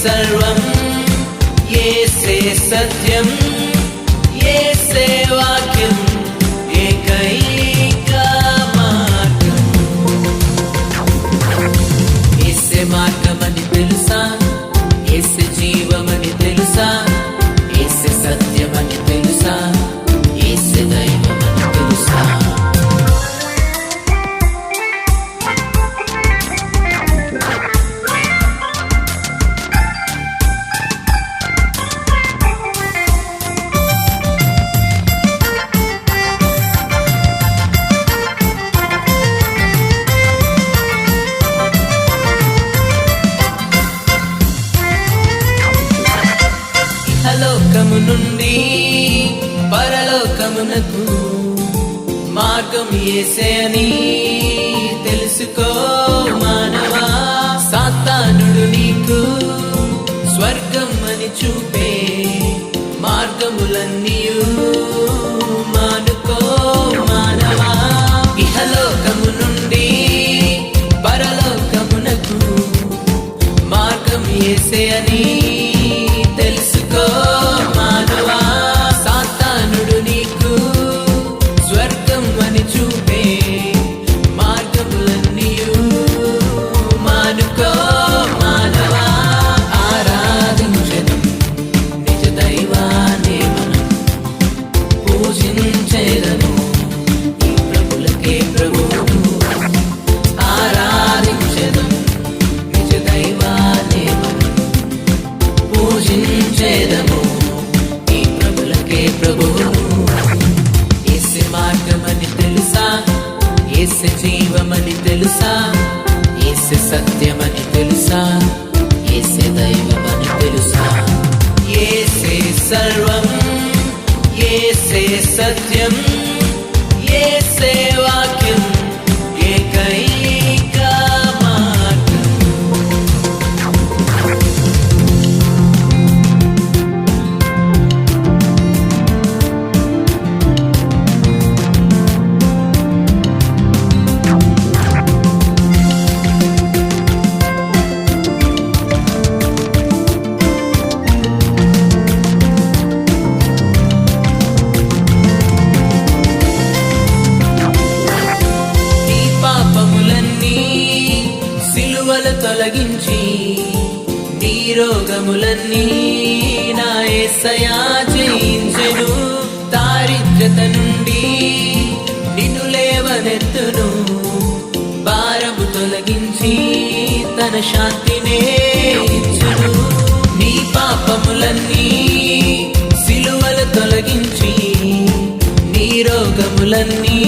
सर्वं येसे सत्यं येसे वाक्यं एकैका మార్గం येसे మార్గమని తెలుసా येसे జీవమని తెలుసా येसे సత్యమని తెలుసా येसे దైవమని తెలుసా లోకము నుండి పరలోకమునకు మార్గం యేసే అని తెలుసుకో మానవా సాతానుడు నీకు స్వర్గం అని చూపే మార్గములన్నీయు మానుకో మానవా ఇహలోకము నుండి పరలోకమునకు మార్గం యేసే అని తెలుసుకో మానవా సాతానుడు నీకు స్వర్గం అని చూపే మార్గములన్నీయు మానుకో మానవా ఆరాధించెదం నిజ దైవాన్ని మనం పూజించెదము ఈ ప్రభులకే ప్రభువు ఆరాధించెదం నిజ దైవాన్ని మనం పూజించెదము ఈ ప్రభులకే ప్రభువు యేసే మార్గమని తెలుసా యేసే జీవమని తెలుసా యేసే సత్యమని తెలుసా యేసే దైవమని తెలుసా యేసే సర్వం యేసే సత్యం యేసే వాక్యం ఏకైకా మార్గం తొలగించి నీ రోగములన్నీ నా యేసయ్యా జయించెను దారిద్ర్యత నుండి నిన్ను లేవనెత్తును భారము తొలగించి తన శాంతినే ఇచ్చును నీ పాపములన్నీ సిలువలు తొలగించి నీ రోగములన్నీ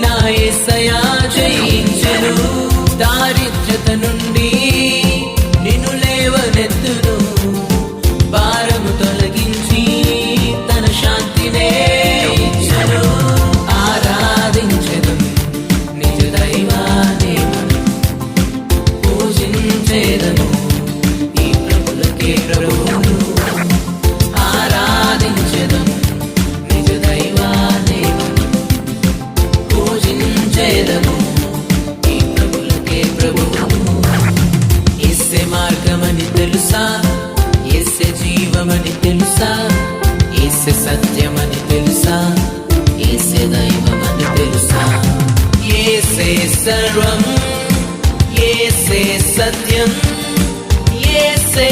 నా యేసయ్యా జయించెను దారిద్ర్యత నుండి నిన్ను లేవనెత్తును భారము తొలగించి తన శాంతినే ఇచ్చెను ఆరాధించెదం నిజ దైవాన్ని మనం పూజించెదము ఈ ప్రభులకే ప్రభువు ఆరాధించెదం నిజ దైవాన్ని మనం పూజించెదము యేసే మార్గమని తెలుసా యేసే జీవమని తెలుసా యేసే సత్యమని తెలుసా యేసే దైవమని తెలుసా యేసే సర్వం యేసే సత్యం యేసే